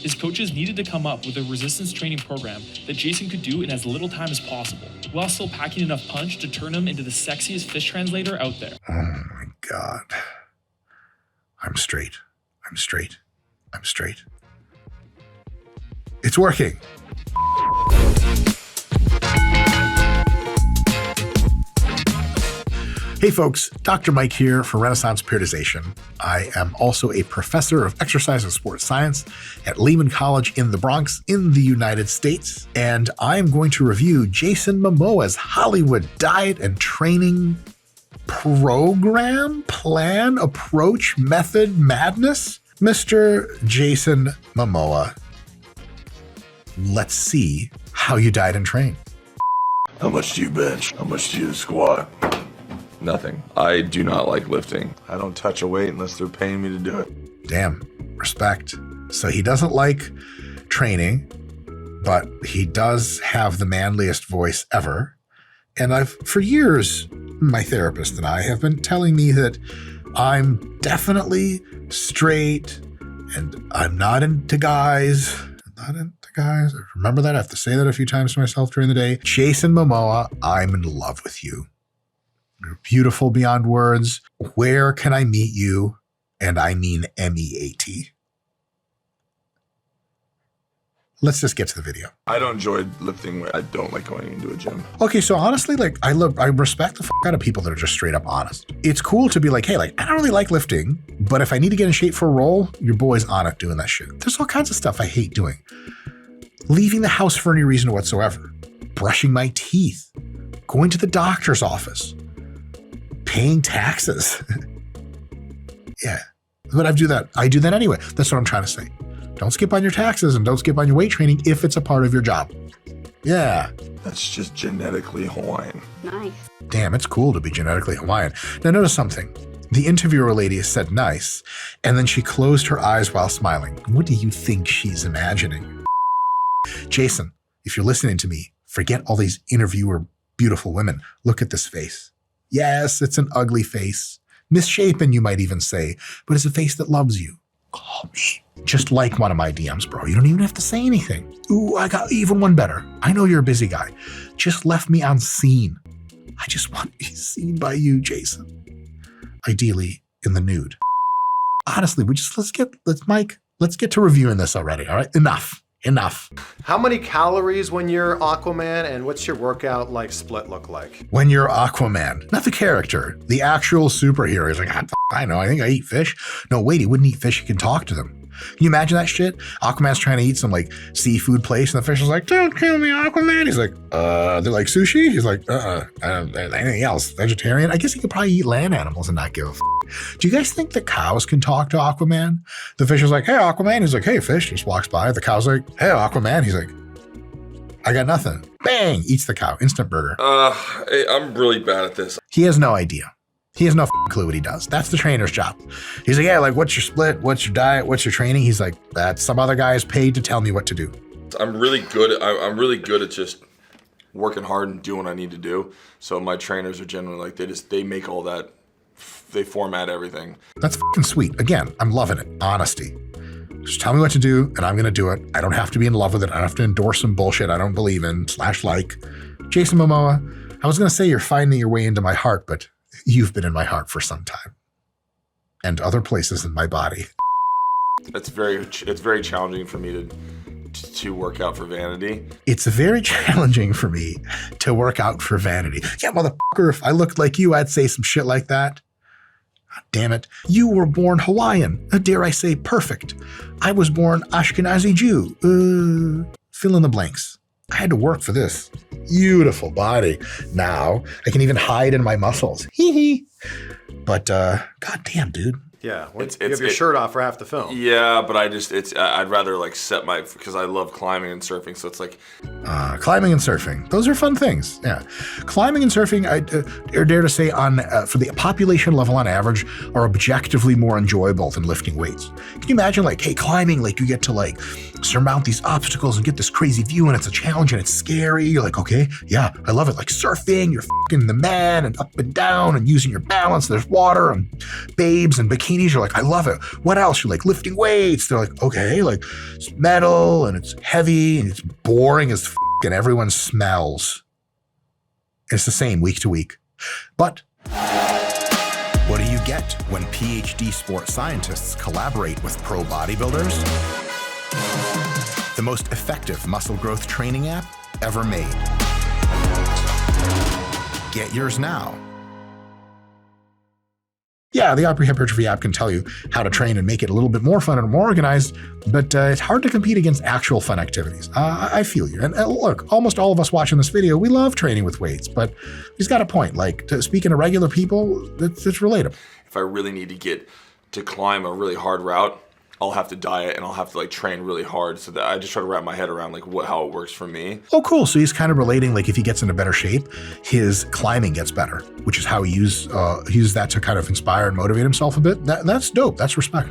his coaches needed to come up with a resistance training program that Jason could do in as little time as possible, while still packing enough punch to turn him into the sexiest fish translator out there. Oh my God. I'm straight. I'm straight. I'm straight. It's working. Hey folks, Dr. Mike here for Renaissance Periodization. I am also a professor of exercise and sports science at Lehman College in the Bronx in the United States. And I'm going to review Jason Momoa's Hollywood diet and training program, plan, approach, method, madness. Mr. Jason Momoa, let's see how you diet and train. How much do you bench? How much do you squat? Nothing. I do not like lifting. I don't touch a weight unless they're paying me to do it. Damn, respect. So he doesn't like training, but he does have the manliest voice ever. And for years, my therapist and I have been telling me that I'm definitely straight and I'm not into guys. Remember that? I have to say that a few times to myself during the day. Jason Momoa, I'm in love with you. You're beautiful beyond words. Where can I meet you? And I mean MEAT. Let's just get to the video. I don't enjoy lifting. I don't like going into a gym. Okay, so honestly, like I respect the fuck out of people that are just straight up honest. It's cool to be like, hey, like I don't really like lifting, but if I need to get in shape for a role, your boy's on it doing that shit. There's all kinds of stuff I hate doing. Leaving the house for any reason whatsoever. Brushing my teeth. Going to the doctor's office. Paying taxes. Yeah, but I do that anyway. That's what I'm trying to say. Don't skip on your taxes and don't skip on your weight training if it's a part of your job. Yeah. That's just genetically Hawaiian. Nice. Damn, it's cool to be genetically Hawaiian. Now notice something. The interviewer lady said nice, and then she closed her eyes while smiling. What do you think she's imagining? Jason, if you're listening to me, forget all these interviewer beautiful women. Look at this face. Yes, it's an ugly face. Misshapen, you might even say, but it's a face that loves you. Just like one of my DMs, bro. You don't even have to say anything. Ooh, I got even one better. I know you're a busy guy. Just left me on scene. I just want to be seen by you, Jason. Ideally, in the nude. Honestly, let's get to reviewing this already, all right? Enough. How many calories when you're Aquaman, and what's your workout split look like? When you're Aquaman, not the character, the actual superhero is like, I know, I think I eat fish. No, wait, he wouldn't eat fish, he can talk to them. Can you imagine that shit? Aquaman's trying to eat some seafood place and the fish is like, don't kill me, Aquaman. He's like, they're like sushi? He's like, anything else? Vegetarian? I guess he could probably eat land animals and not give a f. Do you guys think the cows can talk to Aquaman? The fish is like, hey, Aquaman. He's like, hey, fish. Just walks by. The cow's like, hey, Aquaman. He's like, I got nothing. Bang, eats the cow. Instant burger. I'm really bad at this. He has no idea. He has no clue what he does. That's the trainer's job. He's like, yeah, what's your split? What's your diet? What's your training? He's like, that some other guy is paid to tell me what to do. I'm really good at just working hard and doing what I need to do. So my trainers are generally they make all that, they format everything. That's fucking sweet. Again, I'm loving it. Honesty. Just tell me what to do and I'm going to do it. I don't have to be in love with it. I don't have to endorse some bullshit I don't believe in / like. Jason Momoa, I was going to say you're finding your way into my heart, but you've been in my heart for some time and other places in my body. It's very challenging for me to work out for vanity. It's very challenging for me to work out for vanity. Yeah, motherfucker, if I looked like you, I'd say some shit like that. God damn it. You were born Hawaiian. Dare I say perfect. I was born Ashkenazi Jew. Fill in the blanks. I had to work for this. Beautiful body. Now I can even hide in my muscles. Hee hee. But goddamn, dude. Yeah, you have your shirt off for half the film. Yeah, but I'd rather set because I love climbing and surfing, so it's like. Climbing and surfing. Those are fun things, yeah. Climbing and surfing, I dare to say, for the population level on average, are objectively more enjoyable than lifting weights. Can you imagine, hey, climbing, you get to, surmount these obstacles and get this crazy view, and it's a challenge, and it's scary. You're like, okay, yeah, I love it. Surfing, you're fucking the man, and up and down, and using your balance. There's water, and babes, and bikinis. bikinis. You're like, I love it. What else? You're like, lifting weights. They're like, okay, like it's metal and it's heavy and it's boring as and everyone smells. It's the same week to week. But what do you get when PhD sports scientists collaborate with pro bodybuilders? The most effective muscle growth training app ever made. Get yours now. Yeah, the Opry Hypertrophy app can tell you how to train and make it a little bit more fun and more organized, but it's hard to compete against actual fun activities. I feel you. And look, almost all of us watching this video, we love training with weights, but he's got a point. Like, speaking to regular people, it's relatable. If I really need to get to climb a really hard route, I'll have to diet and I'll have to like train really hard, so that I just try to wrap my head around like how it works for me. Oh, cool. So he's kind of relating, like if he gets into better shape, his climbing gets better, which is how he used that to kind of inspire and motivate himself a bit. That's dope. That's respect.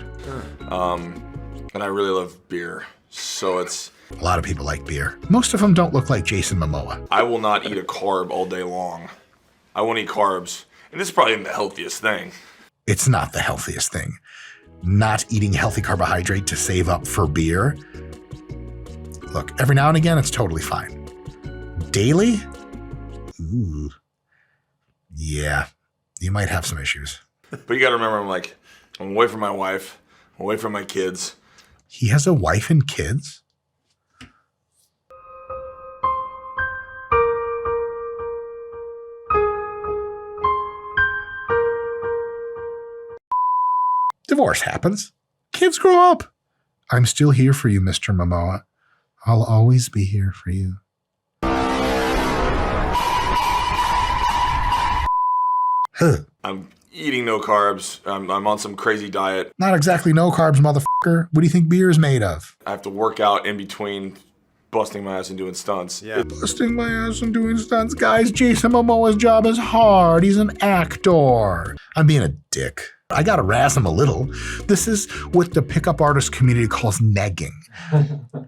And I really love beer, so it's... A lot of people like beer. Most of them don't look like Jason Momoa. I will not eat a carb all day long. I won't eat carbs, and this is probably the healthiest thing. It's not the healthiest thing. Not eating healthy carbohydrate to save up for beer. Look, every now and again, it's totally fine. Daily? Ooh. Yeah, you might have some issues. But you gotta remember, I'm away from my wife, I'm away from my kids. He has a wife and kids? Divorce happens. Kids grow up. I'm still here for you, Mr. Momoa. I'll always be here for you. Huh. I'm eating no carbs. I'm on some crazy diet. Not exactly no carbs, motherfucker. What do you think beer is made of? I have to work out in between busting my ass and doing stunts. Yeah. Busting my ass and doing stunts. Guys, Jason Momoa's job is hard. He's an actor. I'm being a dick. I gotta razz him a little. This is what the pickup artist community calls negging.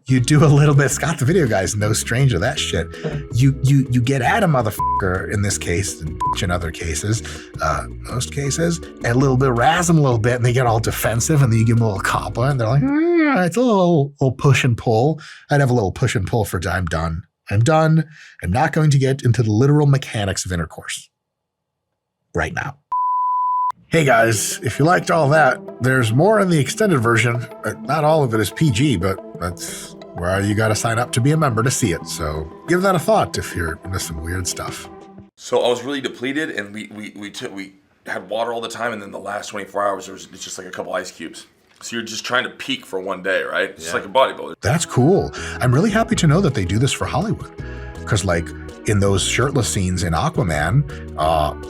You do a little bit. Scott the Video Guy's no stranger to that shit. You get at a motherfucker in this case, and in other cases, most cases, and a little bit razz them a little bit, and they get all defensive, and then you give them a little compliment, and they're like, it's a little push and pull. I'd have a little push and pull for I'm done. I'm done. I'm not going to get into the literal mechanics of intercourse right now. Hey guys, if you liked all that, there's more in the extended version. Not all of it is PG, but that's where you gotta sign up to be a member to see it. So give that a thought if you're into some weird stuff. So I was really depleted, and we had water all the time, and then the last 24 hours it's just like a couple ice cubes. So you're just trying to peak for one day, right? It's like a bodybuilder. That's cool. I'm really happy to know that they do this for Hollywood. Because like in those shirtless scenes in Aquaman,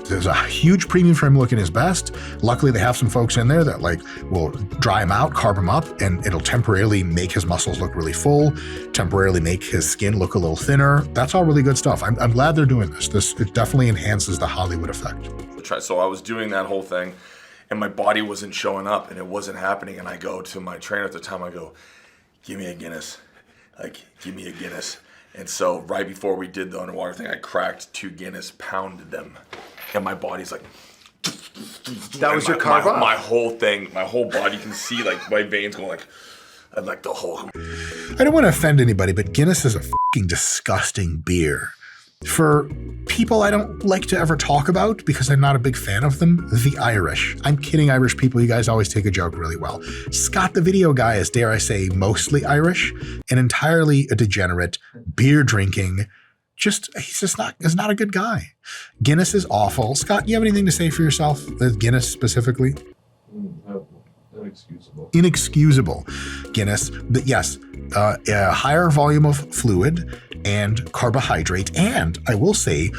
there's a huge premium for him looking his best. Luckily, they have some folks in there that like will dry him out, carb him up, and it'll temporarily make his muscles look really full, temporarily make his skin look a little thinner. That's all really good stuff. I'm glad they're doing this. It definitely enhances the Hollywood effect. So I was doing that whole thing, and my body wasn't showing up, and it wasn't happening. And I go to my trainer at the time, I go, give me a Guinness. Like, give me a Guinness. And so right before we did the underwater thing, I cracked 2 Guinness, pounded them, and my body's like... That was your carb off. My whole thing, my whole body, you can see like my veins going like... I'm like the whole... I don't want to offend anybody, but Guinness is a fucking disgusting beer. For people I don't like to ever talk about because I'm not a big fan of them, the Irish. I'm kidding, Irish people. You guys always take a joke really well. Scott the Video Guy is, dare I say, mostly Irish and entirely a degenerate, beer drinking. He's not a good guy. Guinness is awful. Scott, you have anything to say for yourself? Guinness specifically? Inexcusable Guinness, but yes, a higher volume of fluid and carbohydrate, and I will say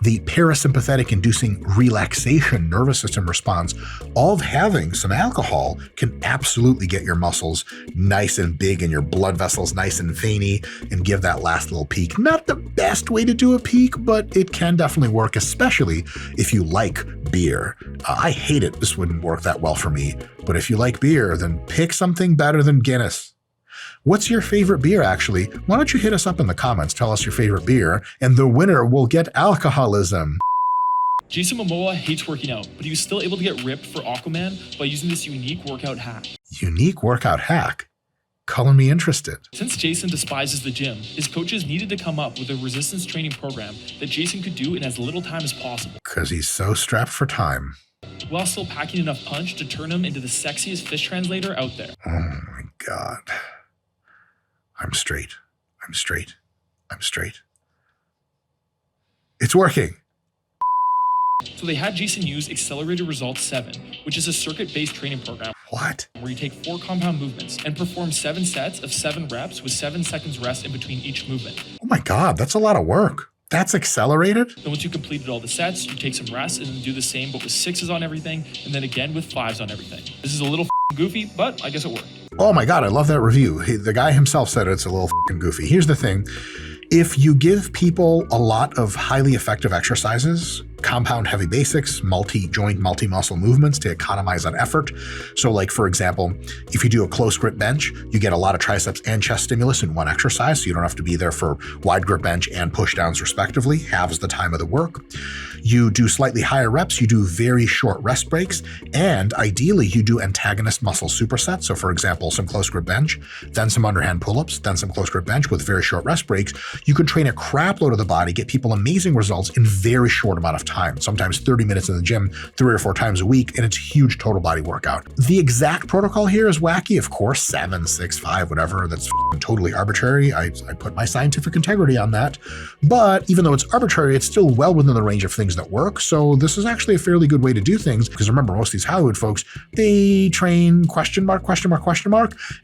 the parasympathetic inducing relaxation nervous system response of having some alcohol can absolutely get your muscles nice and big and your blood vessels nice and veiny and give that last little peak. Not the best way to do a peak, but it can definitely work, especially if you like beer. I hate it. This wouldn't work that well for me, but if you like beer, then pick something better than Guinness. What's your favorite beer, actually? Why don't you hit us up in the comments, tell us your favorite beer, and the winner will get alcoholism. Jason Momoa hates working out, but he was still able to get ripped for Aquaman by using this unique workout hack. Unique workout hack? Color me interested. Since Jason despises the gym, his coaches needed to come up with a resistance training program that Jason could do in as little time as possible, Because he's so strapped for time. while still packing enough punch to turn him into the sexiest fish translator out there. Oh my God. I'm straight. I'm straight. I'm straight. It's working. So they had Jason use Accelerated Results 7, which is a circuit-based training program What? where you take 4 compound movements and perform 7 sets of 7 reps with 7 seconds rest in between each movement. Oh my God, that's a lot of work. That's accelerated? Then once you completed all the sets, you take some rest and then do the same but with 6s on everything and then again with 5s on everything. This is a little goofy, but I guess it worked. Oh my God, I love that review. The guy himself said it's a little goofy. Here's the thing. If you give people a lot of highly effective exercises, compound heavy basics, multi-joint, multi-muscle movements to economize on effort. So like, for example, if you do a close grip bench, you get a lot of triceps and chest stimulus in one exercise, so you don't have to be there for wide grip bench and push downs respectively, halves the time of the work. You do slightly higher reps, you do very short rest breaks, and ideally you do antagonist muscle supersets. So for example, some close grip bench, then some underhand pull-ups, then some close grip bench with very short rest breaks. You could train a crap load of the body, get people amazing results in very short amount of time, sometimes 30 minutes in the gym 3 or 4 times a week, and it's a huge total body workout. The exact protocol here is wacky, of course, 7, 6, 5, whatever, that's totally arbitrary. I put my scientific integrity on that. But even though it's arbitrary, it's still well within the range of things that work. So this is actually a fairly good way to do things, because remember, most of these Hollywood folks, they train question mark,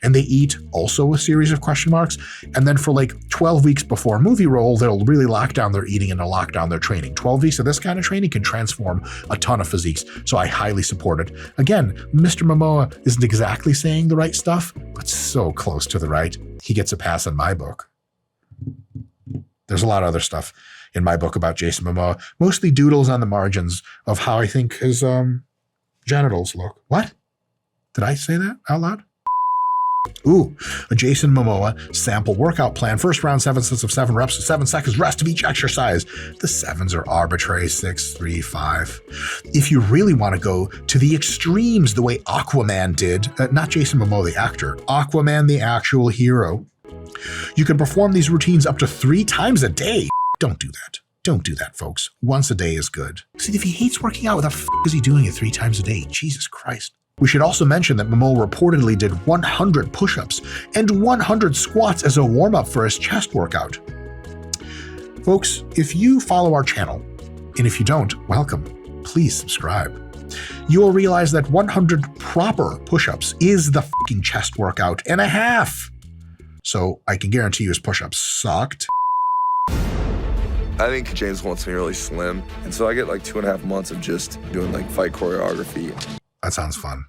and they eat also a series of question marks. And then for like 12 weeks before a movie roll, they'll really lock down their eating and they'll lock down their training. 12 weeks of this kind of training can transform a ton of physiques. So I highly support it. Again, Mr. Momoa isn't exactly saying the right stuff, but so close to the right. He gets a pass in my book. There's a lot of other stuff in my book about Jason Momoa, mostly doodles on the margins of how I think his genitals look. What? Did I say that out loud? Ooh, a Jason Momoa sample workout plan. First round, 7 sets of 7 reps, 7 seconds rest of each exercise. The 7s are arbitrary, 6, 3, 5. If you really want to go to the extremes the way Aquaman did, not Jason Momoa the actor, Aquaman the actual hero, you can perform these routines up to 3 times a day. Don't do that. Don't do that, folks. Once a day is good. See, if he hates working out, what the f is he doing it 3 times a day? Jesus Christ. We should also mention that Momoa reportedly did 100 push-ups and 100 squats as a warm-up for his chest workout. Folks, if you follow our channel, and if you don't, welcome, please subscribe. You will realize that 100 proper push-ups is the fucking chest workout and a half. So I can guarantee you his push-ups sucked. I think James wants me really slim, and so I get like 2.5 months of just doing like fight choreography. That sounds fun.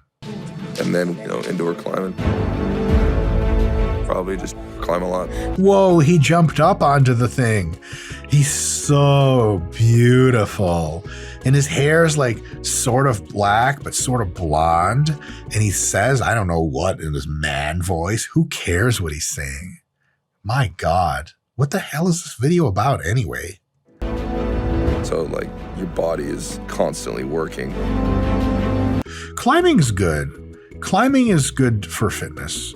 And then, indoor climbing. Probably just climb a lot. Whoa, he jumped up onto the thing. He's so beautiful. And his hair's like sort of black, but sort of blonde. And he says, I don't know what in this man voice. Who cares what he's saying? My God, what the hell is this video about anyway? So like your body is constantly working. Climbing's good. Climbing is good for fitness.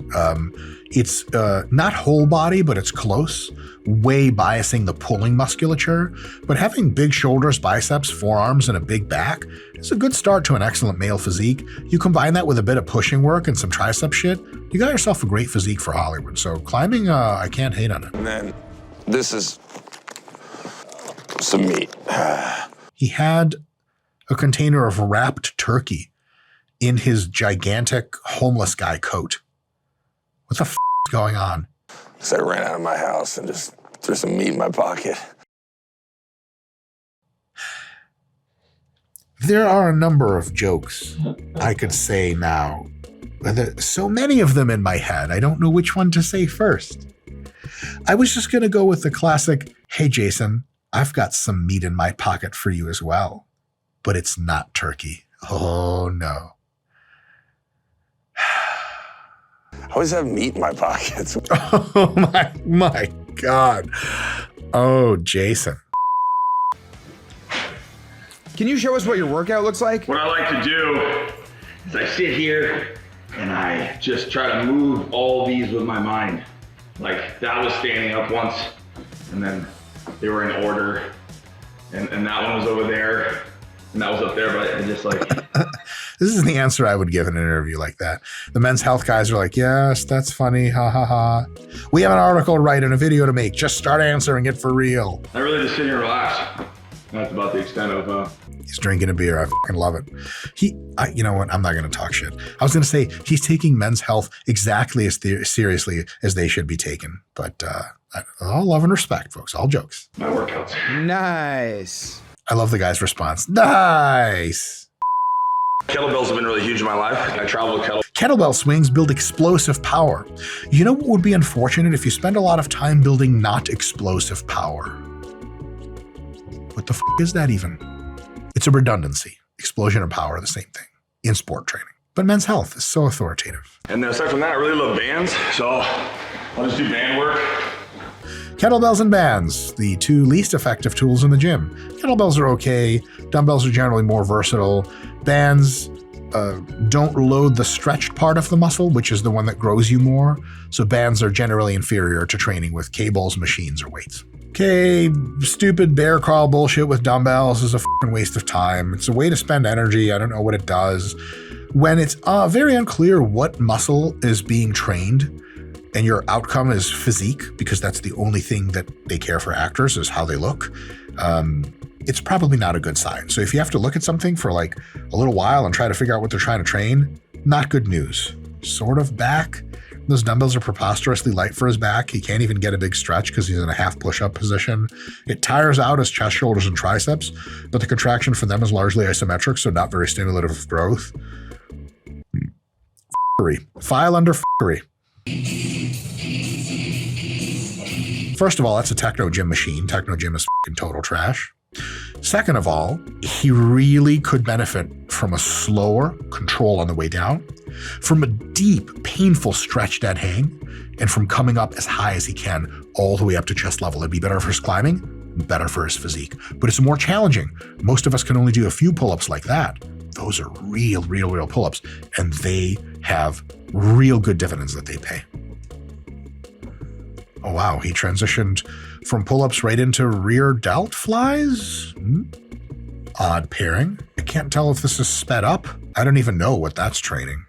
It's not whole body, but it's close, way biasing the pulling musculature. But having big shoulders, biceps, forearms, and a big back is a good start to an excellent male physique. You combine that with a bit of pushing work and some tricep shit, you got yourself a great physique for Hollywood. So climbing, I can't hate on it. And then this is some meat. He had a container of wrapped turkey in his gigantic homeless guy coat. What the f is going on? So I ran out of my house and just threw some meat in my pocket. There are a number of jokes I could say now. So many of them in my head, I don't know which one to say first. I was just going to go with the classic, hey Jason, I've got some meat in my pocket for you as well. But it's not turkey. Oh no. I always have meat in my pockets. Oh my God. Oh, Jason. Can you show us what your workout looks like? What I like to do is I sit here and I just try to move all these with my mind. Like that was standing up once, and then they were in order, and that one was over there, and that was up there, but I just like... This is the answer I would give in an interview like that. The Men's Health guys are like, yes, that's funny, ha ha ha. We have an article to write and a video to make. Just start answering it for real. I really just sit here and relax. That's about the extent of... He's drinking a beer. I fucking love it. You know what? I'm not going to talk shit. I was going to say he's taking Men's Health exactly as seriously as they should be taken. But all love and respect, folks. All jokes. My workouts. Nice. I love the guy's response. Nice. Kettlebells have been really huge in my life. I travel with kettlebells. Kettlebell swings build explosive power. You know what would be unfortunate if you spend a lot of time building not explosive power? What the is that even? It's a redundancy. Explosion and power are the same thing in sport training. But Men's Health is so authoritative. And aside from that, I really love bands, so I'll just do band work. Kettlebells and bands, the two least effective tools in the gym. Kettlebells are okay. Dumbbells are generally more versatile. Bands don't load the stretched part of the muscle, which is the one that grows you more. So bands are generally inferior to training with cables, machines, or weights. Okay, stupid bear crawl bullshit with dumbbells is a fucking waste of time. It's a way to spend energy. I don't know what it does. When it's very unclear what muscle is being trained and your outcome is physique, because that's the only thing that they care for actors is how they look, it's probably not a good sign. So if you have to look at something for like a little while and try to figure out what they're trying to train, not good news. Sort of back. Those dumbbells are preposterously light for his back. He can't even get a big stretch because he's in a half push-up position. It tires out his chest, shoulders, and triceps, but the contraction for them is largely isometric, so not very stimulative of growth. File under f***ery. First of all, that's a techno gym machine. Techno gym is f***ing total trash. Second of all, he really could benefit from a slower control on the way down, from a deep, painful stretch dead hang, and from coming up as high as he can all the way up to chest level. It'd be better for his climbing, better for his physique. But it's more challenging. Most of us can only do a few pull-ups like that. Those are real pull-ups, and they have real good dividends that they pay. Oh wow, he transitioned from pull-ups right into rear delt flies? Odd pairing. I can't tell if this is sped up. I don't even know what that's training.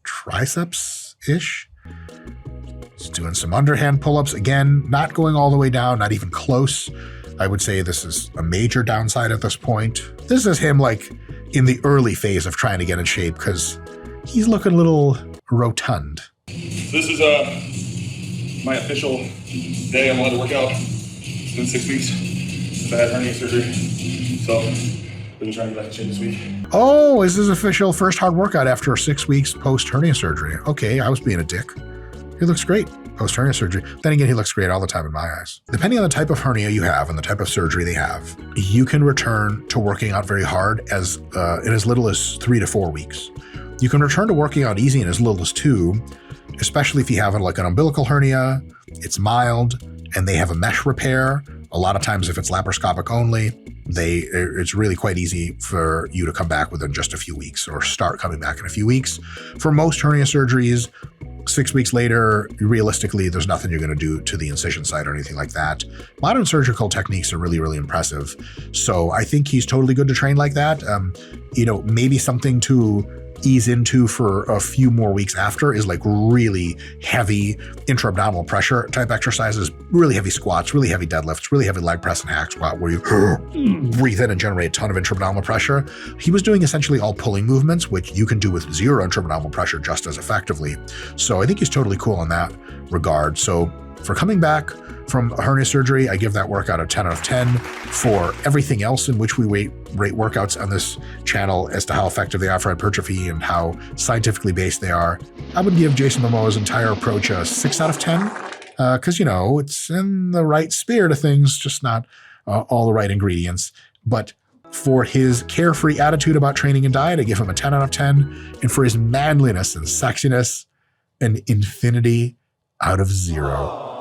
Triceps-ish? He's doing some underhand pull-ups. Again, not going all the way down, not even close. I would say this is a major downside at this point. This is him like in the early phase of trying to get in shape because he's looking a little rotund. This is my official day I wanted to work out. It's been 6 weeks since I had hernia surgery. So I've been trying to get back in shape this week. Oh, is his official first hard workout after 6 weeks post hernia surgery? Okay, I was being a dick. He looks great post hernia surgery. Then again, he looks great all the time in my eyes. Depending on the type of hernia you have and the type of surgery they have, you can return to working out very hard in as little as 3 to 4 weeks. You can return to working out easy in as little as 2, especially if you have like an umbilical hernia, it's mild, and they have a mesh repair. A lot of times if it's laparoscopic only, it's really quite easy for you to come back within just a few weeks or start coming back in a few weeks. For most hernia surgeries, 6 weeks later, realistically, there's nothing you're going to do to the incision site or anything like that. Modern surgical techniques are really impressive. So I think he's totally good to train like that. Maybe something to ease into for a few more weeks after is like really heavy intra-abdominal pressure type exercises, really heavy squats, really heavy deadlifts, really heavy leg press and hack squat where you breathe in and generate a ton of intra-abdominal pressure. He was doing essentially all pulling movements, which you can do with zero intra-abdominal pressure just as effectively. So I think he's totally cool in that regard. So for coming back from a hernia surgery, I give that workout a 10 out of 10. For everything else in which we rate workouts on this channel as to how effective they are for hypertrophy and how scientifically based they are, I would give Jason Momoa's entire approach a 6 out of 10. Because, it's in the right spirit of things, just not all the right ingredients. But for his carefree attitude about training and diet, I give him a 10 out of 10. And for his manliness and sexiness, an infinity out of 0.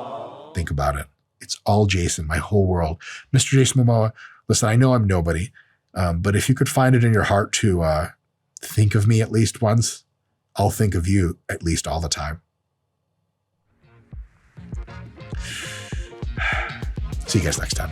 Think about it. It's all Jason, my whole world. Mr. Jason Momoa, Listen, I know I'm nobody, but if you could find it in your heart to think of me at least once, I'll think of you at least all the time. See you guys next time.